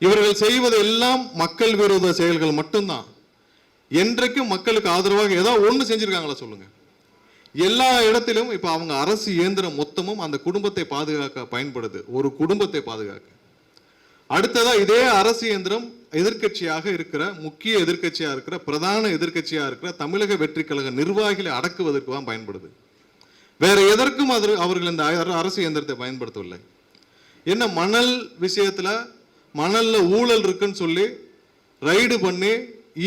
இவர்கள் செய்வது எல்லாம் மக்கள் விரோத செயல்கள் மட்டும்தான். என்றைக்கும் மக்களுக்கு ஆதரவாக ஏதாவது ஒன்று செஞ்சிருக்காங்களா சொல்லுங்க? எல்லா இடத்திலும் இப்ப அவங்க அரசு இயந்திரம் மொத்தமும் அந்த குடும்பத்தை பாதுகாக்க பயன்படுது, ஒரு குடும்பத்தை பாதுகாக்க. அடுத்ததா இதே அரசு இயந்திரம் எதிர்கட்சியாக இருக்கிற, முக்கிய எதிர்கட்சியாக இருக்கிற, பிரதான எதிர்கட்சியாக இருக்கிற தமிழக வெற்றி கழக நிர்வாகிகளை அடக்குவதற்கு தான் பயன்படுது. வேற எதற்கும் அவர்கள் இந்த அரசு இயந்திரத்தை பயன்படுத்தவில்லை. என்ன மணல் விஷயத்துல மணல்ல ஊழல் இருக்குன்னு சொல்லி ரைடு பண்ணி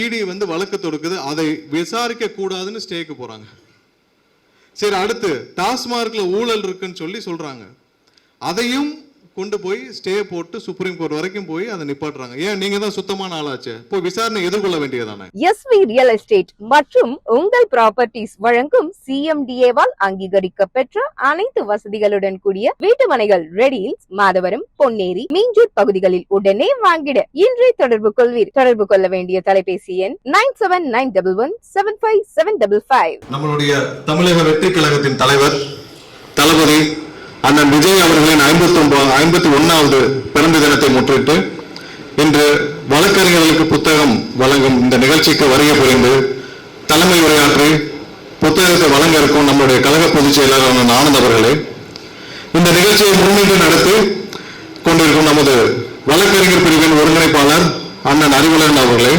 இடி வந்து வழக்கு தொடுக்குது, அதை விசாரிக்க கூடாதுன்னு ஸ்டேக்கு போறாங்க. சரி, அடுத்து டாஸ்மார்க்ல ஊழல் இருக்குன்னு சொல்லி சொல்றாங்க, அதையும் கொண்டு போய் ஸ்டே போட்டு சுப்ரீம் கோர்ட் வரைக்கும் போய் அதை நிப்பாட்டுறாங்க. ஏன்? நீங்க தான் சுத்தமான ஆளாச்சு, போய் விசாரணை எதிர்கொள்ள வேண்டியதானே. எஸ்வி ரியல் எஸ்டேட் மற்றும் உங்கள் ப்ராப்பர்ட்டிஸ் வழங்கும் சிஎம்டிஏவால் அங்கீகரிக்க பெற்ற அனைத்து வசதிகளுடன் கூடிய வீட்டு மனைகள் ரெடியில்ஸ், மாதவரம், பொன்னேரி, மீஞ்சூர் பகுதிகளில் உடனே வாங்கிட இன்றே தொடர்பு கொள்வீர். தொடர்பு கொள்ள வேண்டிய தொலைபேசி எண் 9791175755. நம்மளுடைய தமிழக வெற்றி கழகத்தின் தலைவர் தளபதி அண்ணன் விஜய் அவர்களின் 51வது பிறந்த தினத்தை முன்னிட்டு இன்று வழக்கறிஞர்களுக்கு புத்தகம் வழங்கும் இந்த நிகழ்ச்சிக்கு வருகை புரிந்து தலைமை உரையாற்றி புத்தகத்தை வழங்க இருக்கும் நம்முடைய கழக பொதுச் செயலாளர் ஆனந்த் அவர்களே, இந்த நிகழ்ச்சியை முன்னின்று நடத்தி கொண்டிருக்கும் நமது வழக்கறிஞர் பிரிவின் ஒருங்கிணைப்பாளர் அண்ணன் அறிவழகன் அவர்களே,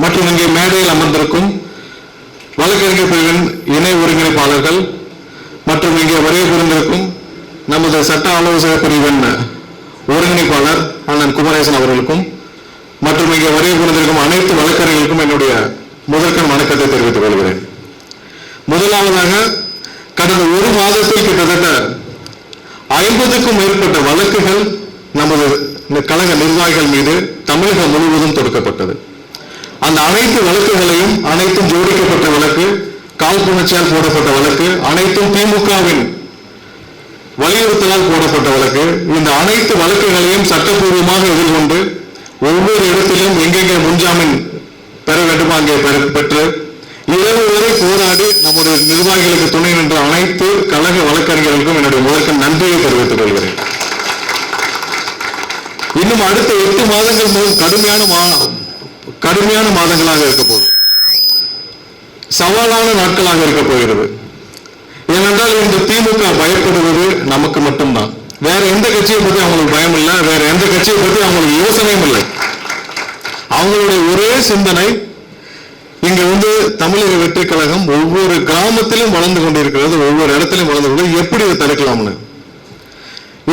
மற்றும் இங்கே மேடையில் அமர்ந்திருக்கும் வழக்கறிஞர் பிரிவின் இணை ஒருங்கிணைப்பாளர்கள் மற்றும் இங்கே வருகை புரிந்திருக்கும் நமது சட்ட ஆலோசக பிரிவின் ஒருங்கிணைப்பாளர் அண்ணன் குமரேசன் அவர்களுக்கும் மற்றும் இங்கே வருகை புரிந்திருக்கும் அனைத்து வழக்கறிஞர்களுக்கும் என்னுடைய முதற்கண் வணக்கத்தை தெரிவித்துக் கொள்கிறேன். முதலாவதாக, கடந்த ஒரு மாதத்தில் கிட்டத்தட்ட 50க்கும் மேற்பட்ட வழக்குகள் நமது கழக நிர்வாகிகள் மீது தமிழகம் முழுவதும் தொடுக்கப்பட்டது. அந்த அனைத்து வழக்குகளையும், அனைத்தும் ஜோடிக்கப்பட்ட வழக்கு, காழ்ப்புணர்ச்சியால் போடப்பட்ட வழக்கு, அனைத்தும் திமுகவின் வலியுறுத்தலால் போடப்பட்ட வழக்கு. இந்த அனைத்து வழக்குகளையும் சட்டப்பூர்வமாக எதிர்கொண்டு ஒவ்வொரு இடத்திலும் எங்கெங்கே முன்ஜாமீன் பெற வேண்டுமோ அங்கே பெற்று இரவு வரை போராடி நம்முடைய நிர்வாகிகளுக்கு துணை நின்ற அனைத்து கழக வழக்கறிஞர்களுக்கும் என்னுடைய முதற்கண் நன்றியை தெரிவித்துக் கொள்கிறேன். இன்னும் அடுத்த 8 மாதங்கள் கடுமையான மாதங்களாக இருக்க போகுது, சவாலான நாட்களாக இருக்க போகிறது. ஏனென்றால் இந்த திமுக பயப்படுவது நமக்கு மட்டும்தான். வேற எந்த கட்சியை பத்தி அவங்களுக்கு பயம் இல்லை, வேற எந்த கட்சியை பத்தி அவங்களுக்கு யோசனையும் இல்லை. அவங்களுடைய ஒரே சிந்தனை, இங்க வந்து தமிழக வெற்றி கழகம் ஒவ்வொரு கிராமத்திலும் வளர்ந்து கொண்டிருக்கிறது, ஒவ்வொரு இடத்திலும் வளர்ந்து கொண்டு எப்படி இதை தடுக்கலாம்னு.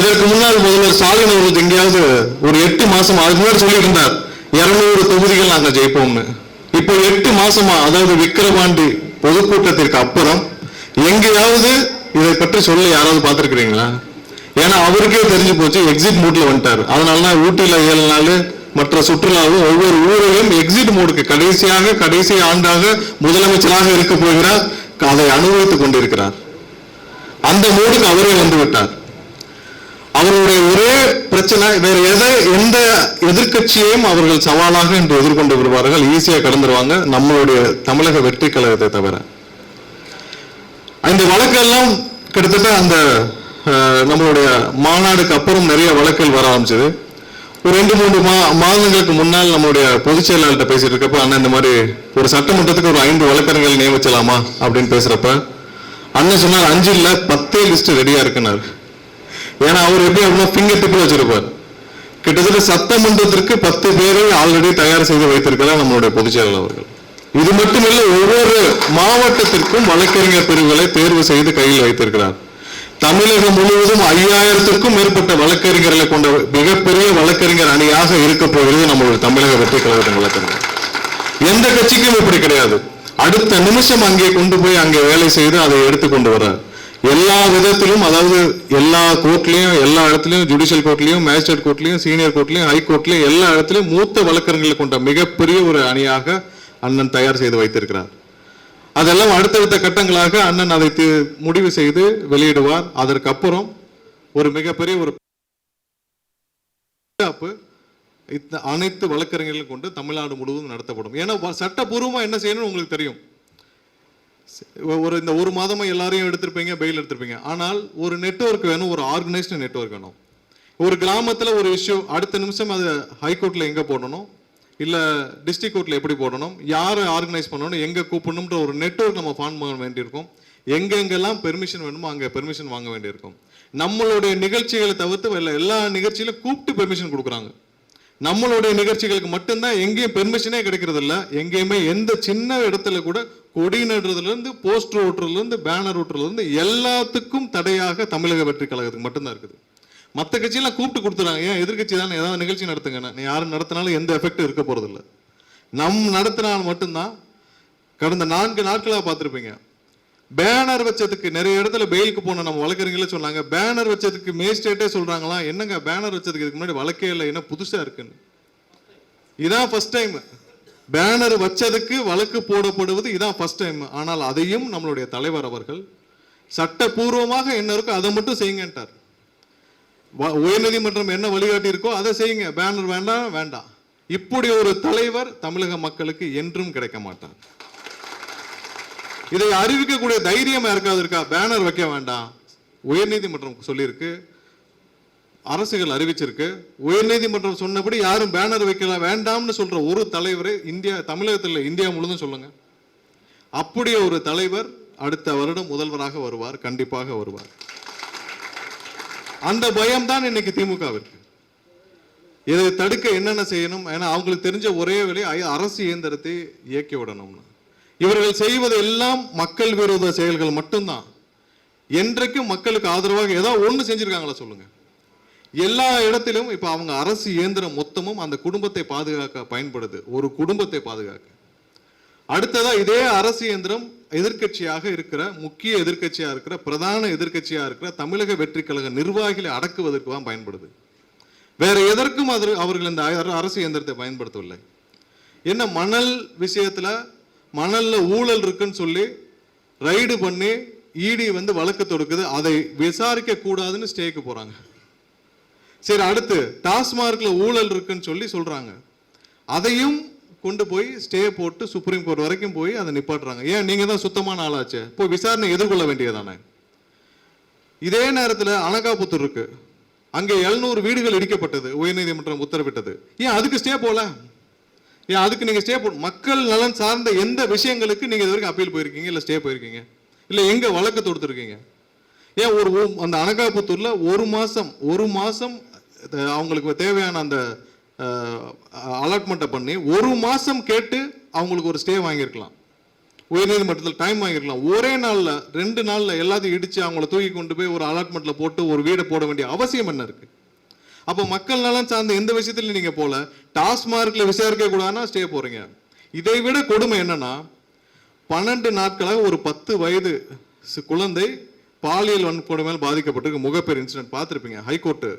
இதற்கு முன்னால் முதல்வர் ஸ்டாலின் அவர்களுக்கு எங்கேயாவது ஒரு 8 மாசம் அதுக்கு முன்னாடி சொல்லிட்டு இருந்தார் 200 தொகுதிகள் நாங்க ஜெயிப்போம்னு. இப்போ 8 மாசமா, அதாவது விக்கிரவாண்டி பொதுக்கூட்டத்திற்கு அப்புறம் எங்கேயாவது இதை பற்றி சொல்ல யாராவது பார்த்திருக்கிறீங்களா? ஏன்னா அவருக்கே தெரிஞ்சு போச்சு, எக்ஸிட் மூட்ல வந்துட்டாரு. அதனாலதான் ஊட்டியில 7 நாள், மற்ற சுற்றுலாவும் ஒவ்வொரு ஊரையும் எக்ஸிட் மூடுக்கு கடைசி ஆண்டாக முதலமைச்சராக இருக்க போகிறார், அதை அனுபவித்துக் கொண்டிருக்கிறார். அந்த மூடுக்கு அவரே வந்து விட்டார். அவருடைய ஒரே பிரச்சனை, வேற எந்த எதிர்கட்சியையும் அவர்கள் சவாலாக என்று எதிர்கொண்டு வருவார்கள், ஈஸியா கடந்துருவாங்க, நம்மளுடைய தமிழக வெற்றி கழகத்தை தவிர. இந்த வழக்கெல்லாம் கிட்டத்தட்ட அந்த நம்மளுடைய மாநாடுக்கு அப்புறம் நிறைய வழக்குகள் வர ஆரம்பிச்சது. ஒரு 2-3 மாதங்களுக்கு முன்னால் நம்மளுடைய பொதுச் செயலாளர்கிட்ட பேசிட்டு இருக்கப்ப, அண்ணன் இந்த மாதிரி ஒரு சட்டமன்றத்துக்கு ஒரு 5 வழக்கறிஞர்கள் நியமிச்சலாமா அப்படின்னு பேசுறப்ப அண்ணன் சொன்னார் 5 இல்ல 10 லிஸ்ட் ரெடியா இருக்குனாரு. ஏன்னா அவர் எப்படி அப்படின்னா ஃபிங்கர் டிப்ல வச்சிருப்பார். கிட்டத்தட்ட சட்டமன்றத்திற்கு 10 பேரை ஆல்ரெடி தயார் செய்து வைத்திருக்கிறார் நம்மளுடைய பொதுச் செயலாளர் அவர்கள். இது மட்டுமில்லை, ஒவ்வொரு மாவட்டத்திற்கும் வழக்கறிஞர் பிரிவுகளை தேர்வு செய்து கையில் வைத்திருக்கிறார். தமிழகம் முழுவதும் 5000க்கும் மேற்பட்ட வழக்கறிஞர்களை கொண்ட மிகப்பெரிய வழக்கறிஞர் அணியாக இருக்க போகிறது நம்மளுடைய தமிழக வெற்றி கழகத்தின் வழக்கறிஞர். எந்த கட்சிக்கும் இப்படி கிடையாது. அடுத்த நிமிஷம் அங்கே கொண்டு போய் அங்கே வேலை செய்து அதை எடுத்துக்கொண்டு வர எல்லா விதத்திலும், அதாவது எல்லா கோர்ட்லயும், எல்லா இடத்துலயும், ஜுடிஷியல் கோர்ட்லயும், மேஜிஸ்ட்ரேட் கோர்ட்லயும், சீனியர் கோர்ட்லயும், ஹை கோர்ட்லயும், எல்லா இடத்திலும் மூத்த வழக்கறிஞர்களை கொண்ட மிகப்பெரிய ஒரு அணியாக அண்ணன் தயார் செய்து வைத்திருக்கிறார். அதெல்லாம் அடுத்தடுத்த கட்டங்களாக அண்ணன் அதை முடிவு செய்து வெளியிடுவார். அதற்கப்புறம் ஒரு மிகப்பெரிய ஒரு அனைத்து வழக்கறிஞர்களும் கொண்டு தமிழ்நாடு முழுவதும் நடத்தப்படும். ஏன்னா சட்டப்பூர்வமா என்ன செய்யணும்னு உங்களுக்கு தெரியும். இந்த ஒரு மாதமா எல்லாரையும் எடுத்திருப்பீங்க, பெயில் எடுத்திருப்பீங்க. ஆனால் ஒரு நெட்வொர்க் வேணும், ஒரு ஆர்கனைஸ்டு நெட்வொர்க் வேணும். ஒரு கிராமத்துல ஒரு இஷ்யூ, அடுத்த நிமிஷம் அது ஹைகோர்ட்ல எங்க போடணும், இல்ல டிஸ்ட்ரிக்ட் கோர்ட்ல எப்படி போடணும், யாரை ஆர்கனைஸ் பண்ணணும், எங்க கூப்பிடணும்ன்ற ஒரு நெட்வொர்க் நம்ம ஃபார்ம் பண்ண வேண்டியிருக்கும். எங்கெங்கெல்லாம் பெர்மிஷன் வேணுமோ அங்க பெர்மிஷன் வாங்க வேண்டியிருக்கும். நம்மளுடைய நிகழ்ச்சிகளை தவிர்த்து எல்லா நிகழ்ச்சியிலும் கூப்பிட்டு பெர்மிஷன் கொடுக்குறாங்க. நம்மளுடைய நிகழ்ச்சிகளுக்கு மட்டும்தான் எங்கேயும் பெர்மிஷனே கிடைக்கிறது இல்லை. எங்கேயுமே எந்த சின்ன இடத்துல கூட கொடி நடுறதுல இருந்து போஸ்டர் ஓட்டுறதுல இருந்து பேனர் ஓட்டுறதுல இருந்து எல்லாத்துக்கும் தடையாக தமிழக வெற்றி கழகத்துக்கு மட்டும்தான் இருக்குது. மற்ற கட்சியெல்லாம் கூப்பிட்டு கொடுத்துறாங்க. ஏன் எதிர்கட்சி தானே ஏதாவது நிகழ்ச்சி நடத்துங்க, நீ யாரும் நடத்தினாலும் எந்த எஃபெக்டும் இருக்க போறது இல்லை. நடத்தினால் மட்டும்தான். கடந்த 4 நாட்களாக பார்த்துருப்பீங்க, பேனர் வச்சதுக்கு நிறைய இடத்துல பெயிலுக்கு போன நம்ம வழக்கறிஞர்களே சொன்னாங்க, பேனர் வச்சதுக்கு மேஜிஸ்ட்ரேட்டே சொல்றாங்களா, என்னங்க பேனர் வச்சதுக்கு இதுக்கு முன்னாடி வழக்கே இல்லை, என்ன புதுசா இருக்குன்னு. இதான் ஃபர்ஸ்ட் டைம் பேனர் வச்சதுக்கு வழக்கு போடப்படுவது, இதான் ஃபர்ஸ்ட் டைம். ஆனால் அதையும் நம்மளுடைய தலைவர் அவர்கள் சட்டப்பூர்வமாக என்ன இருக்கோ அதை மட்டும் செய்யுங்கன்றார். உயர்நீதிமன்றம் என்ன வழிகாட்டி இருக்கோ அதை செய்யுங்க, பேனர் வேண்டாம் வேண்டாம். இப்படி ஒரு தலைவர் தமிழக மக்களுக்கு என்றும் கிடைக்க மாட்டார். இதை அறிவிக்கக்கூடிய தைரியம் யாருக்காவது இருக்கா? பேனர் வைக்க வேண்டாம், உயர்நீதிமன்றம் சொல்லியிருக்கு, அரசுகள் அறிவிச்சிருக்கு. உயர்நீதிமன்றம் சொன்னபடி யாரும் பேனர் வைக்கலாம் வேண்டாம்னு சொல்ற ஒரு தலைவரை தமிழகத்தில் இந்தியா முழுதும் சொல்லுங்க. அப்படி ஒரு தலைவர் அடுத்த வருடம் முதல்வராக வருவார், கண்டிப்பாக வருவார். அந்த பயம் தான் இன்னைக்கு திமுகவிற்கு. இதை தடுக்க என்னென்ன செய்யணும்? ஏன்னா அவங்களுக்கு தெரிஞ்ச ஒரே வேலை அரசு இயந்திரத்தை இயக்கி விடணும்னு. இவர்கள் செய்வது எல்லாம் மக்கள் விரோத செயல்கள் மட்டும்தான். என்றைக்கும் மக்களுக்கு ஆதரவாக ஏதாவது ஒன்று செஞ்சிருக்காங்களா சொல்லுங்க? எல்லா இடத்திலும் இப்ப அவங்க அரசு இயந்திரம் மொத்தமும் அந்த குடும்பத்தை பாதுகாக்க பயன்படுது, ஒரு குடும்பத்தை பாதுகாக்க. அடுத்ததா இதே அரசு இயந்திரம் எதிர்கட்சியாக இருக்கிற, முக்கிய எதிர்கட்சியாக இருக்கிற, பிரதான எதிர்கட்சியாக இருக்கிற தமிழக வெற்றி கழக நிர்வாகிகளை அடக்குவதற்கு தான் பயன்படுது. வேற எதற்கும் அவர்கள் இந்த அரசு இயந்திரத்தை பயன்படுத்தவில்லை. என்ன மணல் விஷயத்துல மணல்ல ஊழல் இருக்குன்னு சொல்லி ரைடு பண்ணி இடி வழக்கு தொடுக்குது, அதை விசாரிக்க கூடாதுன்னு ஸ்டேக்கு போறாங்க. சரி, அடுத்து டாஸ்மார்க்ல ஊழல் இருக்குன்னு சொல்லி சொல்றாங்க, அதையும் கொண்டு போய் ஸ்டே போட்டு சுப்ரீம் கோர்ட் வரைக்கும் போய் அதை நிப்பாட்டுறாங்க. ஏன்? நீங்க தான் சுத்தமான ஆளாச்சு, போய் விசாரணை எதிர்கொள்ள வேண்டியதானே. இதே நேரத்தில் அனகாபுத்தூர் இருக்கு, அங்கே 700 வீடுகள் இடிக்கப்பட்டது, உயர்நீதிமன்றம் உத்தரவிட்டது. ஏன் அதுக்கு ஸ்டே போல? ஏன் அதுக்கு நீங்க ஸ்டே மக்கள் நலன் சார்ந்த எந்த விஷயங்களுக்கு நீங்க இது வரைக்கும் அப்பீல் போயிருக்கீங்க, இல்ல ஸ்டே போயிருக்கீங்க, இல்ல எங்க வழக்கு தொடுத்திருக்கீங்க? ஏன் அந்த அனகாபுத்தூர்ல ஒரு மாசம் அவங்களுக்கு தேவையான அந்த அலாட்மெண்ட்டை பண்ணி 1 மாசம் கேட்டு அவங்களுக்கு ஒரு ஸ்டே வாங்கியிருக்கலாம், உயர்நீதிமன்றத்தில் டைம் வாங்கியிருக்கலாம். ஒரே நாள்ல 2 நாள்ல எல்லாத்தையும் இடிச்சு அவங்கள தூக்கி கொண்டு போய் ஒரு அலாட்மெண்ட்ல போட்டு ஒரு வீடை போட வேண்டிய அவசியம் என்ன இருக்கு? அப்போ மக்கள் நலன் சார்ந்த எந்த விஷயத்துல நீங்க போல, டாஸ்மார்க்ல விசாரிக்க கூடாதுன்னா ஸ்டே போறீங்க. இதை விட கொடுமை என்னன்னா, 12 நாட்களாக ஒரு 10 வயது குழந்தை பாலியல் வன்கொடுமையால் பாதிக்கப்பட்டிருக்கு. முகப்பேர் இன்சிடென்ட் பார்த்துருப்பீங்க. ஹைகோர்ட்டு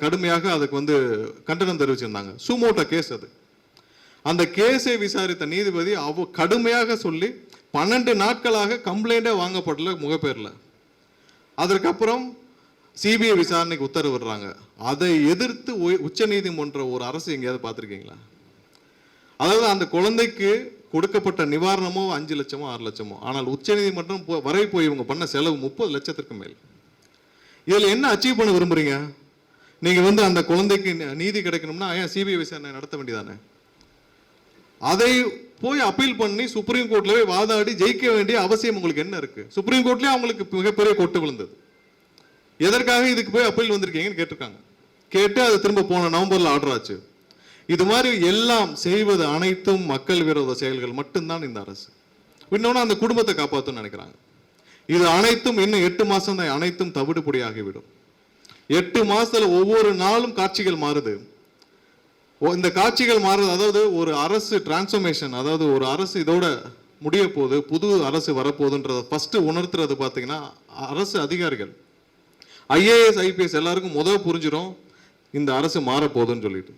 கடுமையாக அதுக்கு கண்டனம் தெரிவிச்சிருந்தாங்க. சுமோட்டோ கேஸ் அது. அந்த கேஸை விசாரித்த நீதிபதி கடுமையாக சொல்லி 12 நாட்களாக கம்ப்ளைண்டே வாங்கப்படல முகப்பேர்ல. அதற்கப்புறம் சிபிஐ விசாரணைக்கு உத்தரவிடுறாங்க. அதை எதிர்த்து உச்ச நீதிமன்ற ஒரு அரசு எங்கேயாவது பார்த்துருக்கீங்களா? அதாவது அந்த குழந்தைக்கு கொடுக்கப்பட்ட நிவாரணமோ 5 லட்சமோ 6 லட்சமோ, ஆனால் உச்ச நீதிமன்றம் வரை போய் இவங்க பண்ண செலவு 30 லட்சத்திற்கு மேல். இதுல என்ன அச்சீவ் பண்ண விரும்புறீங்க நீங்க? அந்த குழந்தைக்கு நீதி கிடைக்கணும்னா ஏன் சிபிஐ விசாரணை நடத்த வேண்டியதானே? அதை போய் அப்பீல் பண்ணி சுப்ரீம் கோர்ட்ல போய் வாதாடி ஜெயிக்க வேண்டிய அவசியம் உங்களுக்கு என்ன இருக்கு? சுப்ரீம் கோர்ட்லயே அவங்களுக்கு மிகப்பெரிய கொட்டு விழுந்தது. எதற்காக இதுக்கு போய் அப்பீல் வந்திருக்கீங்கன்னு கேட்டிருக்காங்க. கேட்டு அது திரும்ப போன நவம்பர்ல ஆர்டர் ஆச்சு. இது மாதிரி எல்லாம் செய்வது அனைத்தும் மக்கள் விரோத செயல்கள் மட்டும்தான் இந்த அரசு. இன்னொன்னு அந்த குடும்பத்தை காப்பாற்றும்னு நினைக்கிறாங்க. இது அனைத்தும் இன்னும் 8 மாசம் தான் அனைத்தும் தவிடுபொடியாகிவிடும். 8 மாசத்துல ஒவ்வொரு நாளும் காட்சிகள் மாறுது. இந்த காட்சிகள் மாறுது. அதாவது ஒரு அரசு டிரான்ஸ்ஃபர்மேஷன், அதாவது ஒரு அரசு இதோட முடிய போகுது, புது அரசு வரப்போகுதுன்றத ஃபர்ஸ்ட் உணர்த்துறது பார்த்தீங்கன்னா அரசு அதிகாரிகள், ஐஏஎஸ் ஐபிஎஸ் எல்லாருக்கும் புரிஞ்சிடும் இந்த அரசு மாறப்போகுதுன்னு சொல்லிட்டு.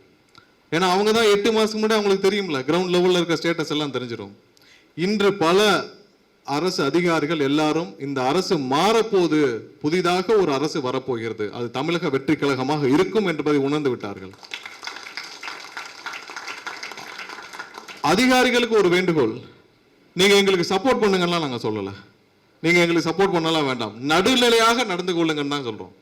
ஏன்னா அவங்க தான் 8 மாசத்துக்கு முன்னாடி அவங்களுக்கு தெரியும்ல, கிரவுண்ட் லெவலில் இருக்க ஸ்டேட்டஸ் எல்லாம் தெரிஞ்சிடும். இன்று பல அரசு அதிகாரிகள் எல்லாரும் இந்த அரசு மாறப்போது, புதிதாக ஒரு அரசு வரப்போகிறது, அது தமிழக வெற்றி கழகமாக இருக்கும் என்பதை உணர்ந்து விட்டார்கள். அதிகாரிகளுக்கு ஒரு வேண்டுகோள், நீங்க எங்களுக்கு சப்போர்ட் பண்ணுங்கலாம் நாங்க சொல்லல, நீங்க எங்களுக்கு சப்போர்ட் பண்ணலாம் வேண்டாம், நடுநிலையாக நடந்து கொள்ளுங்கன்னு தான் சொல்றோம்.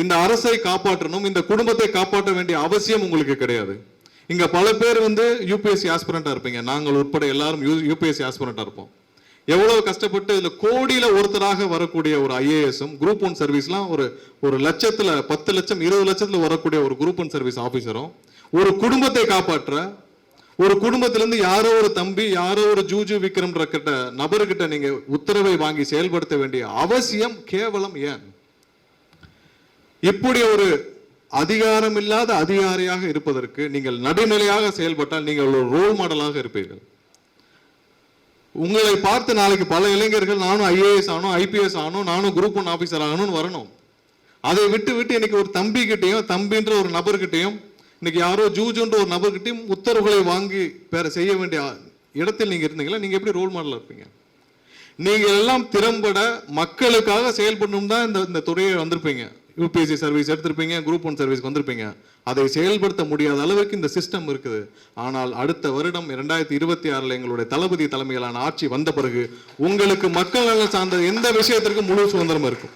இந்த அரசை காப்பாற்றணும், இந்த குடும்பத்தை காப்பாற்ற வேண்டிய அவசியம் உங்களுக்கு கிடையாது. இங்க பல பேர் யூபிஎஸ்சி ஆஸ்பிரண்டா இருப்பீங்க, நாங்கள் உட்பட எல்லாரும் யூபிஎஸ்சி ஆஸ்பிரண்டா இருப்போம். எவ்வளவு கஷ்டப்பட்டு இதுல கோடியில ஒருத்தராக வரக்கூடிய ஒரு ஐஏஎஸும் குரூப் 1 சர்வீஸ்லாம் ஒரு லட்சத்துல 10 லட்சம் 20 லட்சத்துல வரக்கூடிய ஒரு குரூப் 1 சர்வீஸ் ஆபீசரும் ஒரு குடும்பத்தை காப்பாற்ற, ஒரு குடும்பத்திலிருந்து யாரோ ஒரு தம்பி, யாரோ ஒரு ஜூஜு விக்ரம்ன்ற கிட்ட நபர்கிட்ட நீங்க உத்தரவை வாங்கி செயல்படுத்த வேண்டிய அவசியம் கேவலம் ஏன்? இப்படி ஒரு அதிகாரம் இல்லாத அதிகாரியாக இருப்பதற்கு நீங்கள் நடுநிலையாக செயல்பட்டால் நீங்கள் ஒரு ரோல் மாடலாக இருப்பீர்கள். உங்களை பார்த்து நாளைக்கு பல இளைஞர்கள் நானும் ஐஏஎஸ் ஆகணும், ஐபிஎஸ் ஆகணும், நானும் குரூப் 1 ஆபீசர் ஆகணும்னு வரணும். அதை விட்டு இன்னைக்கு ஒரு தம்பி கிட்டையும், தம்பின்ற ஒரு நபர்கிட்டையும், இன்னைக்கு யாரோ ஜூஜுன்ற ஒரு நபர்கிட்டையும் உத்தரவுகளை வாங்கி செய்ய வேண்டிய இடத்தில் நீங்க இருந்தீங்களா? நீங்க எப்படி ரோல் மாடலா இருப்பீங்க? நீங்க எல்லாம் திறம்பட மக்களுக்காக செயல்படணும் தான் இந்த துறையை வந்திருப்பீங்க. யூபிஎஸ்சி சர்வீஸ் எடுத்திருப்பீங்க, குரூப் 1 சர்வீஸ் வந்திருப்பீங்க. அதை செயல்படுத்த முடியாத அளவுக்கு இந்த சிஸ்டம் இருக்குது. ஆனால் அடுத்த வருடம் 2026 எங்களுடைய தளபதி தலைமையிலான ஆட்சி வந்த பிறகு உங்களுக்கு மக்கள் நலன் சார்ந்த எந்த விஷயத்திற்கும் முழு சுதந்திரம் இருக்கும்,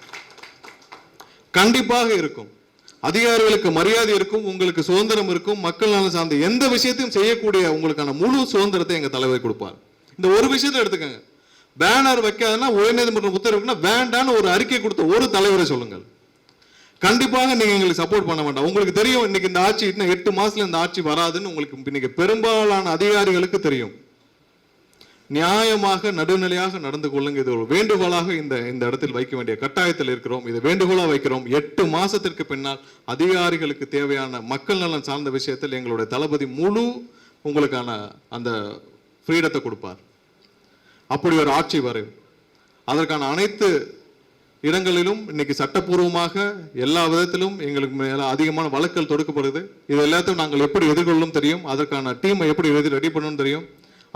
கண்டிப்பாக இருக்கும். அதிகாரிகளுக்கு மரியாதை இருக்கும், உங்களுக்கு சுதந்திரம் இருக்கும். மக்கள் நலன் சார்ந்த எந்த விஷயத்தையும் செய்யக்கூடிய உங்களுக்கான முழு சுதந்திரத்தை எங்க தலைவர் கொடுப்பார். இந்த ஒரு விஷயத்தை எடுத்துக்கங்க. பேனர் வைக்காதுன்னா உயர்நீதிமன்றம் உத்தரவுனா வேண்டான்னு ஒரு அறிக்கை கொடுத்த ஒரு தலைவரை சொல்லுங்கள். கண்டிப்பாக நீங்க எங்களுக்கு சப்போர்ட் பண்ண வேண்டாம். உங்களுக்கு தெரியும் இன்னைக்கு இந்த ஆட்சி இன்னும் 8 மாசத்துல இந்த ஆட்சி வராதுன்னு உங்களுக்கு இன்னைக்கு பெரும்பாலான அதிகாரிகளுக்கு தெரியும். நியாயமாக நடுநிலையாக நடந்து கொள்ளுங்க. இது ஒரு வேண்டுகோளாக இந்த இடத்தில் வைக்க வேண்டிய கட்டாயத்தில் இருக்கிறோம். இது வேண்டுகோளா வைக்கிறோம். 8 மாசத்திற்கு பின்னால் அதிகாரிகளுக்கு தேவையான மக்கள் நலன் சார்ந்த விஷயத்தில் எங்களுடைய தளபதி முழு உங்களுக்கான அந்த ஃப்ரீடத்தை கொடுப்பார். அப்படி ஒரு ஆட்சி வரும். அதற்கான அனைத்து இடங்களிலும் இன்னைக்கு சட்டப்பூர்வமாக எல்லா விதத்திலும் எங்களுக்கு மேல அதிகமான வழக்குகள் தொடுக்கப்படுது. இது எல்லாத்தையும் நாங்கள் எப்படி எதிர்கொள்ளும் தெரியும். அதற்கான டீமை எப்படி ரெடி பண்ணணும் தெரியும்.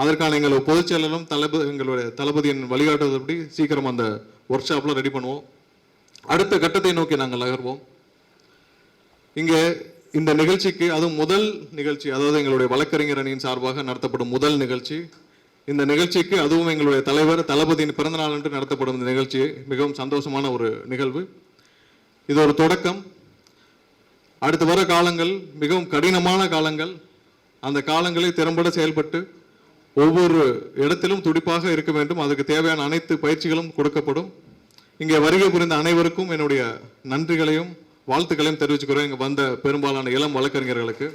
அதற்கான எங்களுடைய பொதுச் செயலரும் எங்களுடைய தளபதியின் வழிகாட்டுதல்படி சீக்கிரம் அந்த ஒர்க் ஷாப்ல ரெடி பண்ணுவோம். அடுத்த கட்டத்தை நோக்கி நாங்கள் நகர்வோம். இங்கே இந்த நிகழ்ச்சிக்கு அதுவும் முதல் நிகழ்ச்சி, அதாவது எங்களுடைய வழக்கறிஞர் அணியின் சார்பாக நடத்தப்படும் முதல் நிகழ்ச்சி. இந்த நிகழ்ச்சிக்கு அதுவும் எங்களுடைய தலைவர் தளபதியின் பிறந்தநாள் என்று நடத்தப்படும் இந்த நிகழ்ச்சி மிகவும் சந்தோஷமான ஒரு நிகழ்வு. இது ஒரு தொடக்கம். அடுத்து வர காலங்கள் மிகவும் கடினமான காலங்கள். அந்த காலங்களை திறம்பட செயல்பட்டு ஒவ்வொரு இடத்திலும் துடிப்பாக இருக்க வேண்டும். அதுக்கு தேவையான அனைத்து பயிற்சிகளும் கொடுக்கப்படும். இங்கே வருகை புரிந்த அனைவருக்கும் என்னுடைய நன்றிகளையும் வாழ்த்துக்களையும் தெரிவிச்சுக்கிறோம். இங்கே வந்த பெரும்பாலான இளம் வழக்கறிஞர்களுக்கு.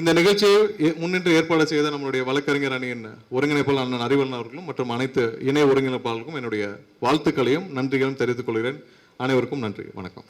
இந்த நிகழ்ச்சியை முன்னின்று ஏற்பாடு செய்த நம்மளுடைய வழக்கறிஞர் அணியின் ஒருங்கிணைப்பாளர் அண்ணன் அறிவன் அவர்களும் மற்றும் அனைத்து இணை ஒருங்கிணைப்பாளர்களுக்கும் என்னுடைய வாழ்த்துக்களையும் நன்றிகளும் தெரிவித்துக் கொள்கிறேன். அனைவருக்கும் நன்றி, வணக்கம்.